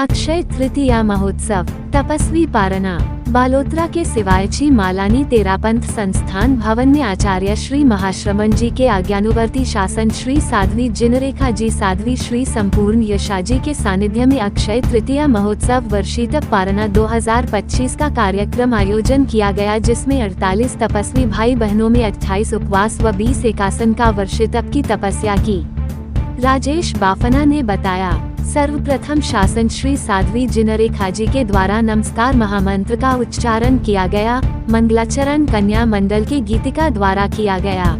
अक्षय तृतीया महोत्सव तपस्वी पारना। बालोतरा के सिवायची मालानी तेरापंथ संस्थान भवन में आचार्य श्री महाश्रमण जी के आज्ञानुवर्ती शासन श्री साध्वी जिनरेखा जी साध्वी श्री संपूर्ण यशाजी के सानिध्य में अक्षय तृतीया महोत्सव वर्षीतप पारना 2025 का कार्यक्रम आयोजन किया गया, जिसमें 48 तपस्वी भाई बहनों में 28 उपवास व 20 एकासन का वर्षीतप की तपस्या की। राजेश बाफना ने बताया, सर्वप्रथम शासन श्री साध्वी जिनरेखा जी के द्वारा नमस्कार महामंत्र का उच्चारण किया गया। मंगलाचरण कन्या मंडल के गीतिका द्वारा किया गया।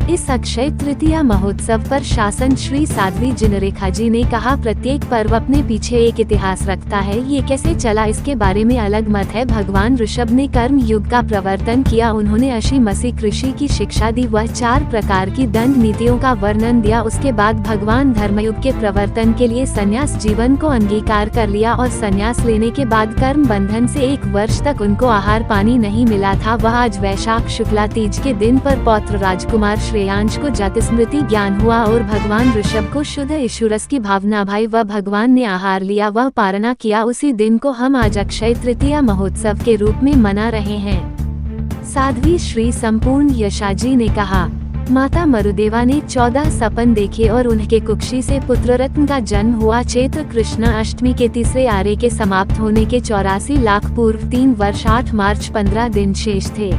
इस अक्षय तृतीया महोत्सव पर शासन श्री साध्वी जिनरेखा जी ने कहा, प्रत्येक पर्व अपने पीछे एक इतिहास रखता है। ये कैसे चला इसके बारे में अलग मत है। भगवान ऋषभ ने कर्म युग का प्रवर्तन किया। उन्होंने अशी मसी कृषि की शिक्षा दी। वह 4 प्रकार की दंड नीतियों का वर्णन दिया। उसके बाद भगवान धर्मयुग के प्रवर्तन के लिए संन्यास जीवन को अंगीकार कर लिया और संन्यास लेने के बाद कर्म बंधन से 1 वर्ष तक उनको आहार पानी नहीं मिला था। वह आज वैशाख शुक्ला तीज के दिन पर पौत्र राजकुमार श्रेयांश को जत स्मृति ज्ञान हुआ और भगवान ऋषभ को शुद्ध ईश्वरस की भावना भाई व भगवान ने आहार लिया, वह पारना किया। उसी दिन को हम आज अक्षय तृतीया महोत्सव के रूप में मना रहे हैं। साध्वी श्री संपूर्ण यशाजी ने कहा, माता मरुदेवा ने 14 सपन देखे और उनके कुक्षी से पुत्र रत्न का जन्म हुआ। चैत्र कृष्ण अष्टमी के तीसरे आरे के समाप्त होने के 84 लाख पूर्व 3 वर्ष 8 मार्च 15 दिन शेष थे।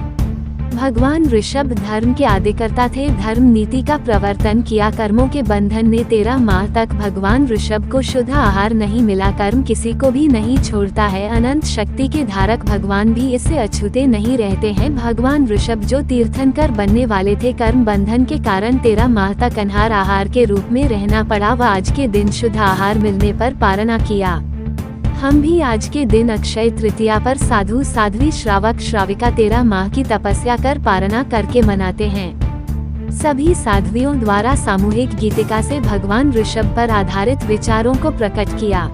भगवान ऋषभ धर्म के आदिकर्ता थे। धर्म नीति का प्रवर्तन किया। कर्मों के बंधन ने 13 माह तक भगवान ऋषभ को शुद्ध आहार नहीं मिला। कर्म किसी को भी नहीं छोड़ता है। अनंत शक्ति के धारक भगवान भी इससे अछूते नहीं रहते हैं। भगवान ऋषभ जो तीर्थंकर बनने वाले थे, कर्म बंधन के कारण 13 माह तक अनाहार आहार के रूप में रहना पड़ा व आज के दिन शुद्ध आहार मिलने पर पारना किया। हम भी आज के दिन अक्षय तृतीया पर साधु साध्वी श्रावक श्राविका 13 माह की तपस्या कर पारना करके मनाते हैं। सभी साध्वियों द्वारा सामूहिक गीतिका से भगवान ऋषभ पर आधारित विचारों को प्रकट किया।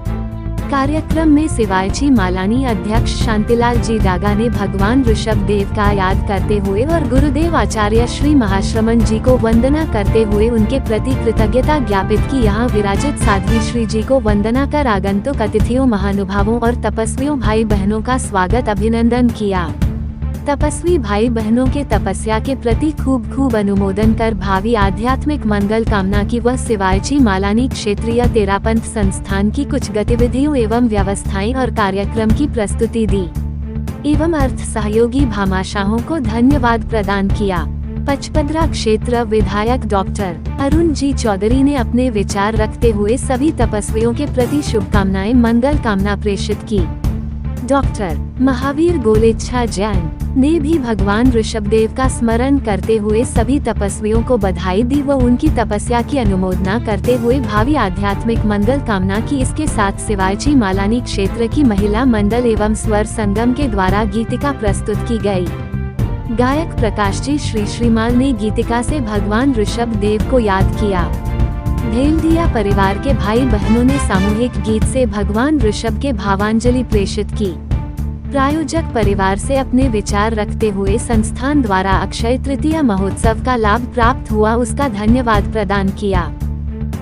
कार्यक्रम में सिवायची मालानी अध्यक्ष शांतिलाल जी डागा ने भगवान ऋषभ देव का याद करते हुए और गुरुदेव आचार्य श्री महाश्रमण जी को वंदना करते हुए उनके प्रति कृतज्ञता ज्ञापित की। यहाँ विराजित साध्वी श्री जी को वंदना कर आगंतुक अतिथियों, महानुभावों और तपस्वियों भाई बहनों का स्वागत अभिनंदन किया। तपस्वी भाई बहनों के तपस्या के प्रति खूब अनुमोदन कर भावी आध्यात्मिक मंगल कामना की। वह सिवायची मालानी क्षेत्रीय तेरापंथ संस्थान की कुछ गतिविधियों एवं व्यवस्थाएं और कार्यक्रम की प्रस्तुति दी एवं अर्थ सहयोगी भामाशाहों को धन्यवाद प्रदान किया। पचपदरा क्षेत्र विधायक डॉक्टर अरुण जी चौधरी ने अपने विचार रखते हुए सभी तपस्वियों के प्रति शुभकामनाएं मंगल कामना प्रेषित की। डॉक्टर महावीर गोलेच्छा जैन ने भी भगवान ऋषभदेव का स्मरण करते हुए सभी तपस्वियों को बधाई दी व उनकी तपस्या की अनुमोदना करते हुए भावी आध्यात्मिक मंगल कामना की। इसके साथ सिवायची मालानी क्षेत्र की महिला मंडल एवं स्वर संगम के द्वारा गीतिका प्रस्तुत की गई। गायक प्रकाश जी श्रीमाल ने गीतिका से भगवान ऋषभ देव को याद किया। भेलदिया परिवार के भाई बहनों ने सामूहिक गीत से भगवान ऋषभ के भावांजलि प्रेषित की। प्रायोजक परिवार से अपने विचार रखते हुए संस्थान द्वारा अक्षय तृतीया महोत्सव का लाभ प्राप्त हुआ, उसका धन्यवाद प्रदान किया।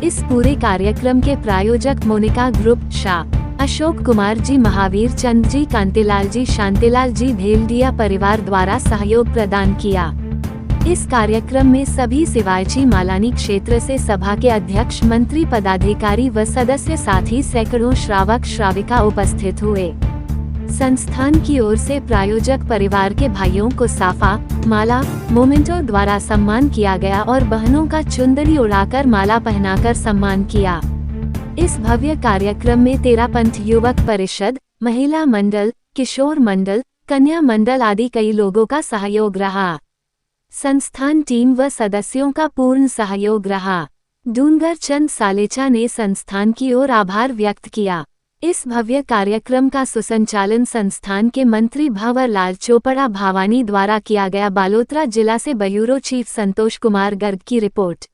इस पूरे कार्यक्रम के प्रायोजक मोनिका ग्रुप, शाह अशोक कुमार जी, महावीर चंद जी, कांतिलाल जी, शांतिलाल जी, भेलदिया परिवार द्वारा सहयोग प्रदान किया। इस कार्यक्रम में सभी सिवायची मालानी क्षेत्र से सभा के अध्यक्ष, मंत्री, पदाधिकारी व सदस्य साथ ही सैकड़ों श्रावक श्राविका उपस्थित हुए। संस्थान की ओर से प्रायोजक परिवार के भाइयों को साफा, माला, मोमेंटो द्वारा सम्मान किया गया और बहनों का चुंदड़ी उड़ाकर माला पहनाकर सम्मान किया। इस भव्य कार्यक्रम में तेरापंथ युवक परिषद, महिला मंडल, किशोर मंडल, कन्या मंडल आदि कई लोगों का सहयोग रहा। संस्थान टीम व सदस्यों का पूर्ण सहयोग रहा। डूंगर चंद सालेचा ने संस्थान की ओर आभार व्यक्त किया। इस भव्य कार्यक्रम का सुसंचालन संस्थान के मंत्री भंवर लाल चोपड़ा भावानी द्वारा किया गया। बालोतरा जिला से ब्यूरो चीफ संतोष कुमार गर्ग की रिपोर्ट।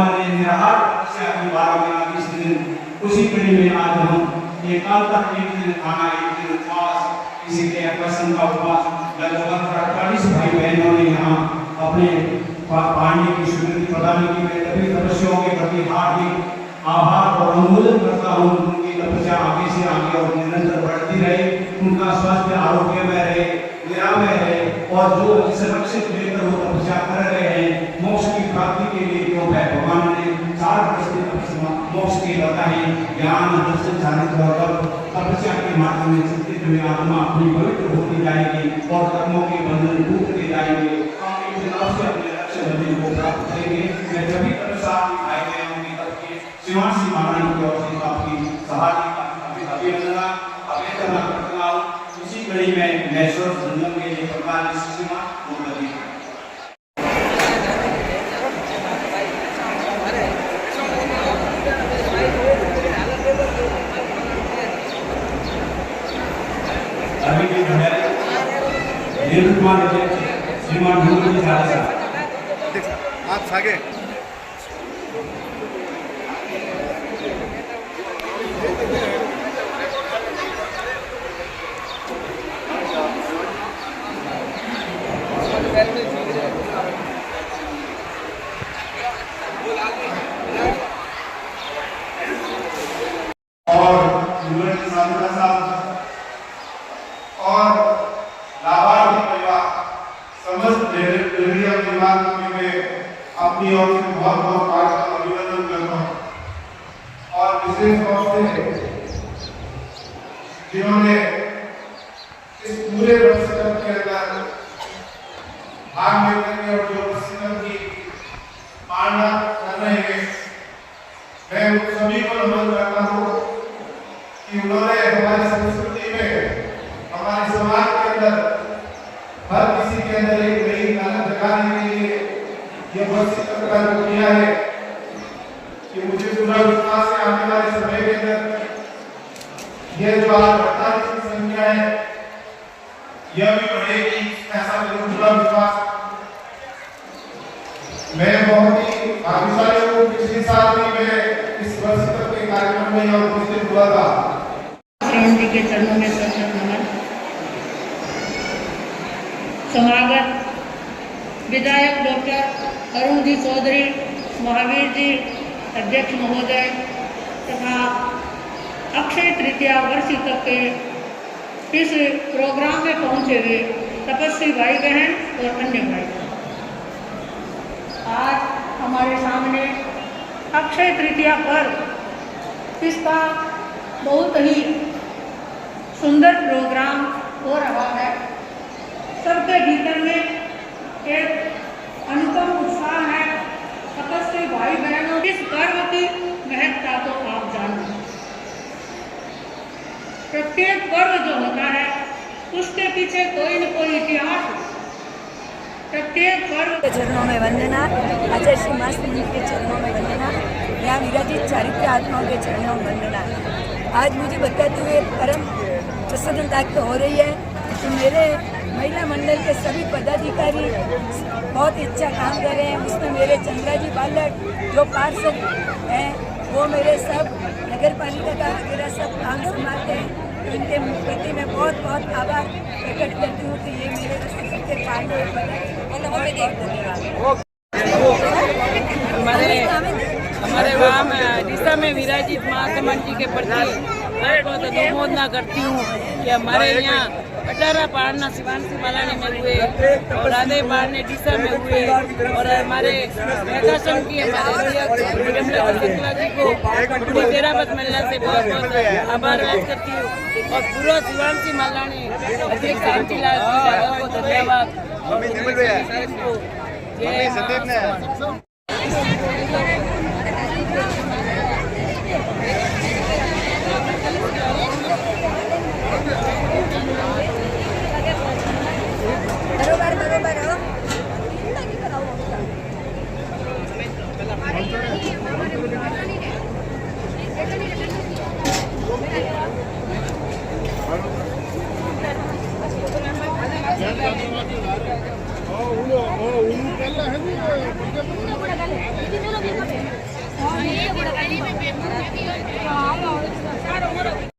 हमारे निराहार तपस्या की 12 इस दिन उसी कड़ी में आज हम एकांत एक दिन खाना एक दिन उपवास इसी के प्रसन्न का उपवास लगभग 48 भाई बहनों ने यहाँ अपने पांडे की स्वीकृति प्रदान की। मैं सभी सदस्यों के प्रति हार्दिक आभार और अनुमोदन करता हूँ। उनकी तपस्या आगे से आगे और निरंतर बढ़ती रहे, उनका स्वास्थ्य आरोग्य में रहे, निरामय रहे और जो संरक्षित लेकर वो तपस्या कर रहे हैं मोक्ष की प्राप्ति के लिए, क्यों है भगवान ने 4 प्रश्न मोक्ष के बताए, ज्ञान दर्शन चारित्र और तपस्या के माध्यम में चित्त में आत्मा अपनी पवित्र होती जाएगी और कर्मों के बंधन टूटते जाएंगे। हम एक दिन अवश्य अपने लक्ष्य मंजिल को प्राप्त करेंगे। मैं सभी तपस्या भाई बहनों की तरफ से शिवांशी महारानी की ओर से आपकी सहायता अभिनंदना अभिनंदना करता हूँ। इसी कड़ी में नेशनल संगम के लिए प्रकार सीमा मुद्दी अभी के निर्माण श्रीमान ढूंढ जी आप आगे अपनी ओर से बहुत बहुत हार्दिक अभिनंदन करता हूँ और विशेष तौर से जिन्होंने इस पूरे प्रशिक्षण के अंदर भाग लेकर के और जो प्रशिक्षण की पालना कर रहे हैं, मैं उन सभी को नमन करता हूँ कि उन्होंने हमारी संस्कृति में हमारे समाज के अंदर हर किसी के अंदर एक नई ताकत जगाने के लिए ये प्रशिक्षण का जो किया है कि मुझे पूरा विश्वास है आने वाले समय के अंदर ये जो आज 48 की संख्या है यह भी बढ़ेगी, ऐसा मुझे पूरा विश्वास। मैं बहुत ही भाग्यशाली हूँ, पिछले साल भी मैं इस प्रशिक्षण के कार्यक्रम में और उपस्थित हुआ था। श्रवण जी के चरणों में सशक्त नमन। समागत विधायक डॉक्टर अरुण जी चौधरी, महावीर जी अध्यक्ष महोदय तथा अक्षय तृतीया वर्ष तक के इस प्रोग्राम में पहुंचे हुए तपस्वी भाई बहन और अन्य भाई बहन, आज हमारे सामने अक्षय तृतीया पर्व इसका बहुत ही सुंदर प्रोग्राम हो रहा है। सबके भीतर में एक अनुपम उत्साह है। तपस्वी भाई बहनों इस पर्व की महत्ता तो आप जानते हैं। प्रत्येक पर्व जो होता है उसके पीछे कोई न कोई इतिहास है। प्रत्येक पर्व के चरणों में वंदना, आचार्य श्री मास्टर जी के चरणों में वंदना, यहाँ विराजित चारित्र आत्माओं के चरणों में वंदना। आज मुझे बताते हुए परम प्रसन्नता हो रही है कि मेरे महिला मंडल के सभी पदाधिकारी बहुत अच्छा काम कर रहे हैं। उसमें मेरे चंद्रा जी बालक जो पार्षद हैं वो मेरे सब नगर पालिका का वगैरह सब काम संभालते हैं। तो इनके प्रति मैं बहुत बहुत आभार प्रकट करती हूँ कि ये मेरे सबके पांडे धन्यवाद। हमारे वहाँ दिशा में विराजित महासमान जी के प्रति बहुत अनुमोदना करती हूँ कि हमारे यहाँ 18 पारना शिवांशी मालानी में हुए और राधे पारने दिशा में हुए और हमारे मेहता संघ की हमारे शुक्ला जी को पूरी तेरापत महिला से बहुत बहुत आभार व्यक्त करती हूँ और पूरा शिवांशी मालानी अध्यक्ष शांतिलाल को धन्यवाद। उन्हें पहले है